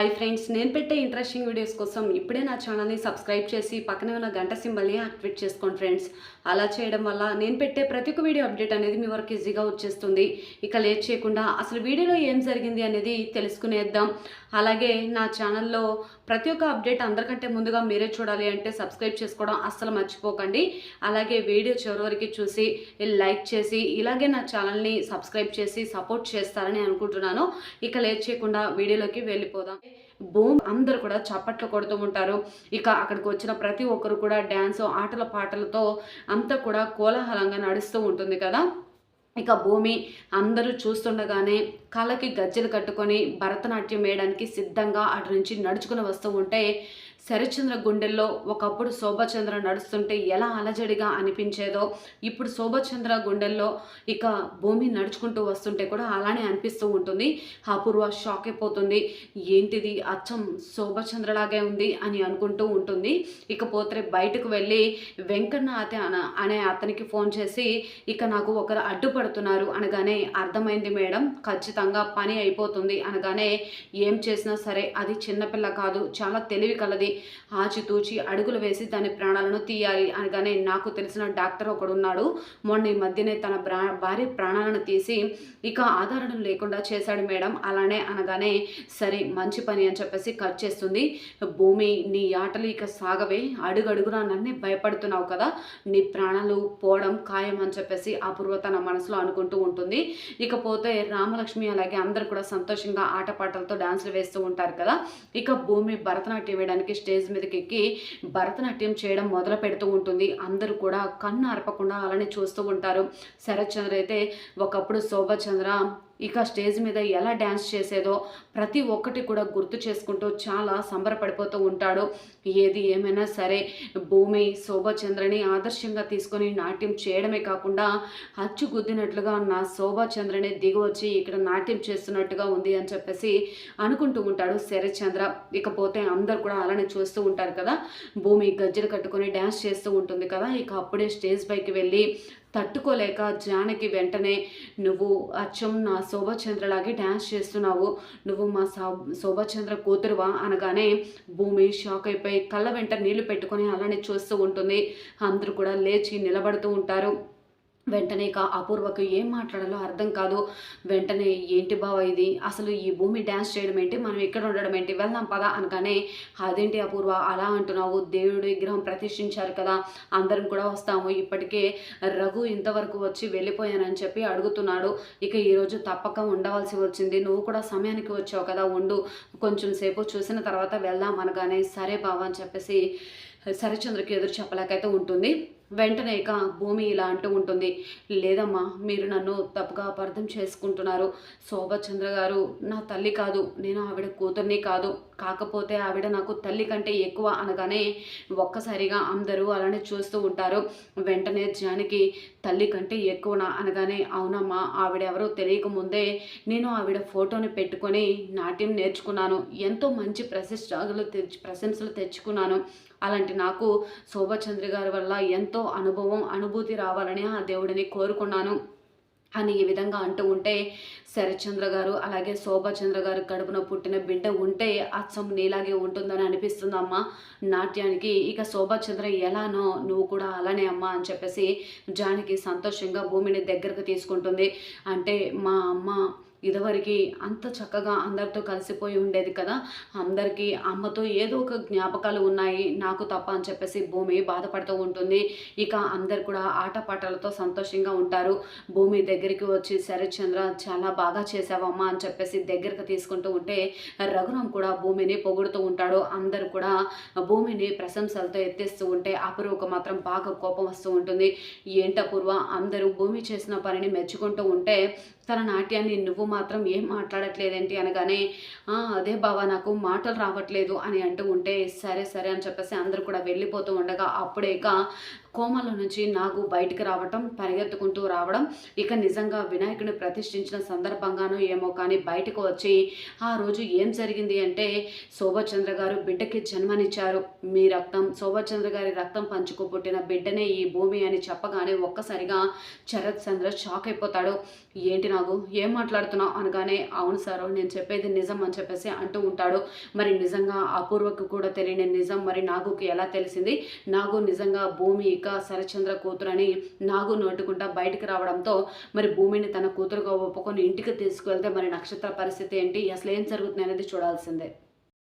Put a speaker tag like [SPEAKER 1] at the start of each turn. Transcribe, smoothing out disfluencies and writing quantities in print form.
[SPEAKER 1] Hi friends, నేను పెట్టే interesting videos కోసం ఇప్పుడే నా ఛానల్ని సబ్స్క్రైబ్ చేసి పక్కనే ఉన్న గంట సింబల్ని యాక్టివేట్ చేసుకోండి ఫ్రెండ్స్. అలా చేయడం వల్ల నేను పెట్టే ప్రతి ఒక్క వీడియో అప్డేట్ అనేది మీ వరకు ఈజీగా వచ్చేస్తుంది. ఇక లేట్ చేయకుండా అసలు వీడియోలో ఏం జరిగింది అనేది తెలుసుకునేద్దాం. అలాగే నా ఛానల్లో ప్రతి ఒక్క అప్డేట్ అందరికంటే ముందుగా మీరే చూడాలి అంటే సబ్స్క్రైబ్ చేసుకోవడం అస్సలు మర్చిపోకండి. అలాగే వీడియో చివరి వరకు చూసి లైక్ చేసి ఇలాగే నా ఛానల్ని సబ్స్క్రైబ్ చేసి సపోర్ట్ చేస్తారని అనుకుంటున్నాను. ఇక లేట్ చేయకుండా వీడియోలోకి వెళ్ళిపోదాం. బూమ్ అందరూ కూడా చప్పట్లు కొడుతూ ఉంటారు. ఇక అక్కడికి వచ్చిన ప్రతి ఒక్కరు కూడా డ్యాన్స్ ఆటల పాటలతో అంతా కూడా కోలాహలంగా నడుస్తూ ఉంటుంది కదా. ఇక భూమి అందరూ చూస్తుండగానే కళ్ళకి గజ్జెలు కట్టుకొని భరతనాట్యం వేయడానికి సిద్ధంగా అటు నుంచి నడుచుకుని వస్తూ ఉంటే శరత్చంద్ర గుండెల్లో ఒకప్పుడు శోభచంద్ర నడుస్తుంటే ఎలా అలజడిగా అనిపించేదో ఇప్పుడు శోభచంద్ర గుండెల్లో ఇక భూమి నడుచుకుంటూ వస్తుంటే కూడా అలానే అనిపిస్తూ ఉంటుంది. అపూర్వ షాక్ అయిపోతుంది. ఏంటిది అచ్చం శోభచంద్రలాగే ఉంది అని అనుకుంటూ ఉంటుంది. ఇకపోతే బయటకు వెళ్ళి వెంకన్న అనే అతనికి ఫోన్ చేసి ఇక నాకు ఒకరు అడ్డుపడుతున్నారు అనగానే అర్థమైంది మేడం, ఖచ్చితంగా పని అయిపోతుంది అనగానే ఏం చేసినా సరే అది చిన్నపిల్ల కాదు, చాలా తెలివి కలది, ఆచితూచి అడుగులు వేసి దాని ప్రాణాలను తీయాలి అనగానే నాకు తెలిసిన డాక్టర్ ఒకడు ఉన్నాడు, మొన్న ఈ మధ్యనే తన భార్య ప్రాణాలను తీసి ఇక ఆధారం లేకుండా చేశాడు మేడం అలానే అనగానే సరే మంచి పని అని చెప్పేసి కట్ చేస్తుంది. భూమి నీ ఆటలు ఇక సాగవే, అడుగడుగునా నన్నే భయపడుతున్నావు కదా, నీ ప్రాణాలు పోవడం ఖాయం అని చెప్పేసి అపూర్వ తన మనసులో అనుకుంటూ ఉంటుంది. ఇకపోతే రామలక్ష్మి అలాగే అందరూ కూడా సంతోషంగా ఆటపాటలతో డాన్సులు వేస్తూ ఉంటారు కదా. ఇక భూమి భరతనాట్యం వేయడానికి స్టేజ్ మీదకి ఎక్కి భరతనాట్యం చేయడం మొదలు పెడుతూ ఉంటుంది. అందరూ కూడా కన్ను అరపకుండా అలానే చూస్తూ ఉంటారు. శరత్చంద్ర అయితే ఒకప్పుడు శోభచంద్ర ఇక స్టేజ్ మీద ఎలా డ్యాన్స్ చేసేదో ప్రతి ఒక్కటి కూడా గుర్తు చేసుకుంటూ చాలా సంబరపడిపోతూ ఉంటాడు. ఏది ఏమైనా సరే భూమి శోభచంద్రని ఆదర్శంగా తీసుకొని నాట్యం చేయడమే కాకుండా అచ్చుగుద్దినట్లుగా నా శోభచంద్రని దిగి వచ్చి ఇక్కడ నాట్యం చేస్తున్నట్టుగా ఉంది అని చెప్పేసి అనుకుంటూ ఉంటాడు శరత్చంద్ర. ఇకపోతే అందరు కూడా అలానే చూస్తూ ఉంటారు కదా. భూమి గజ్జలు కట్టుకొని డ్యాన్స్ చేస్తూ ఉంటుంది కదా. ఇక అప్పుడే స్టేజ్ పైకి వెళ్ళి తట్టుకోలేక జానకి వెంటనే నువ్వు అచ్చం నా శోభచంద్రలాగే డ్యాన్స్ చేస్తున్నావు, నువ్వు మా శోభచంద్ర కూతురువా అనగానే భూమి షాక్ అయిపోయి కళ్ళ వెంట నీళ్లు పెట్టుకొని అలానే చూస్తూ ఉంటుంది. అందరూ కూడా లేచి నిలబడుతూ ఉంటారు. వెంటనే అపూర్వకు ఏం మాట్లాడాలో అర్థం కాదు. వెంటనే ఏంటి బావ ఇది, అసలు ఈ భూమి డ్యాన్స్ చేయడం ఏంటి, మనం ఇక్కడ ఉండడం ఏంటి, వెళ్దాం పదా అనగానే అదేంటి అపూర్వ అలా అంటున్నావు, దేవుడి విగ్రహం ప్రతిష్ఠించారు కదా, అందరం కూడా వస్తాము, ఇప్పటికే రఘు ఇంతవరకు వచ్చి వెళ్ళిపోయానని చెప్పి అడుగుతున్నాడు, ఇక ఈరోజు తప్పక ఉండవలసి వచ్చింది, నువ్వు కూడా సమయానికి వచ్చావు కదా, ఉండు కొంచెం సేపు చూసిన తర్వాత వెళ్దాం అనగానే సరే బావ అని చెప్పేసి శరత్చంద్రకి ఎదురు చెప్పలేకైతే ఉంటుంది. వెంటనే ఇక భూమి ఇలా అంటూ ఉంటుంది, లేదమ్మా మీరు నన్ను తప్పుగా అపార్థం చేసుకుంటున్నారు, శోభచంద్ర గారు నా తల్లి కాదు, నేను ఆవిడ కూతుర్ని కాదు, కాకపోతే ఆవిడ నాకు తల్లి కంటే ఎక్కువ అనగానే ఒక్కసారిగా అందరూ అలానే చూస్తూ ఉంటారు. వెంటనే జానకి తల్లి కంటే ఎక్కువనా అనగానే అవునమ్మా, ఆవిడెవరో తెలియకముందే నేను ఆవిడ ఫోటోని పెట్టుకొని నాట్యం నేర్చుకున్నాను, ఎంతో మంచి ప్రశంసలు తెచ్చుకున్నాను, అలాంటి నాకు శోభచంద్ర గారి వల్ల ఎంతో అనుభూతి రావాలని ఆ దేవుడిని కోరుకున్నాను అని ఈ విధంగా అంటూ ఉంటే శరత్చంద్ర గారు అలాగే శోభచంద్ర గారు కడుపున పుట్టిన బిడ్డ ఉంటే అచ్చం నీలాగే ఉంటుందని అనిపిస్తుందమ్మా నాట్యానికి, ఇక శోభచంద్ర ఎలానో నువ్వు కూడా అలానే అమ్మా అని చెప్పేసి జానకి సంతోషంగా భూమిని దగ్గరకు తీసుకుంటుంది. అంటే మా అమ్మ ఇదివరకు అంత చక్కగా అందరితో కలిసిపోయి ఉండేది కదా, అందరికీ అమ్మతో ఏదో ఒక జ్ఞాపకాలు ఉన్నాయి నాకు తప్ప అని చెప్పేసి భూమి బాధపడుతూ ఉంటుంది. ఇక అందరు కూడా ఆటపాటలతో సంతోషంగా ఉంటారు. భూమి దగ్గరికి వచ్చి శరత్చంద్ర చాలా బాగా చేసావమ్మా అని చెప్పేసి దగ్గరకు తీసుకుంటూ ఉంటే రఘురాం కూడా భూమిని పొగుడుతూ ఉంటాడు. అందరు కూడా భూమిని ప్రశంసలతో ఎత్తేస్తూ ఉంటే అపూర్వకు మాత్రం బాగా కోపం వస్తూ ఉంటుంది. ఏంటపూర్వ అందరూ భూమి చేసిన పనిని మెచ్చుకుంటూ ఉంటే తన నాట్యాన్ని నువ్వు మాత్రం ఏం మాట్లాడట్లేదేంటి అనగానే అదే బావా నాకు మాటలు రావట్లేదు అని అంటూ ఉంటే సరే సరే అని చెప్పేసి అందరూ కూడా వెళ్ళిపోతూ ఉండగా అప్పుడే ఇక కోమలో నుంచి నాగు బయటికి రావటం, పరిగెత్తుకుంటూ రావడం, ఇక నిజంగా వినాయకుడిని ప్రతిష్ఠించిన సందర్భంగానో ఏమో కానీ బయటకు వచ్చి ఆ రోజు ఏం జరిగింది అంటే శోభచంద్ర గారు బిడ్డకి జన్మనిచ్చారు, మీ రక్తం శోభచంద్ర గారి రక్తం పంచుకు పుట్టిన బిడ్డనే ఈ భూమి అని చెప్పగానే ఒక్కసారిగా శరత్ చంద్ర షాక్ అయిపోతాడు. ఏంటి నాగు ఏం మాట్లాడుతున్నావు అనగానే అవును సార్ నేను చెప్పేది నిజం అని చెప్పేసి అంటూ ఉంటాడు. మరి నిజంగా అపూర్వకు కూడా తెలియని నిజం మరి నాగుకి ఎలా తెలిసింది, నాగు నిజంగా భూమి ఇక శరత్చంద్ర కూతురని నాగు నోటుకుంటా బయటకు రావడంతో మరి భూమిని తన కూతురుగా ఒప్పుకొని ఇంటికి తీసుకువెళ్తే మరి నక్షత్ర పరిస్థితి ఏంటి, అసలు ఏం జరుగుతుంది అనేది చూడాల్సిందే.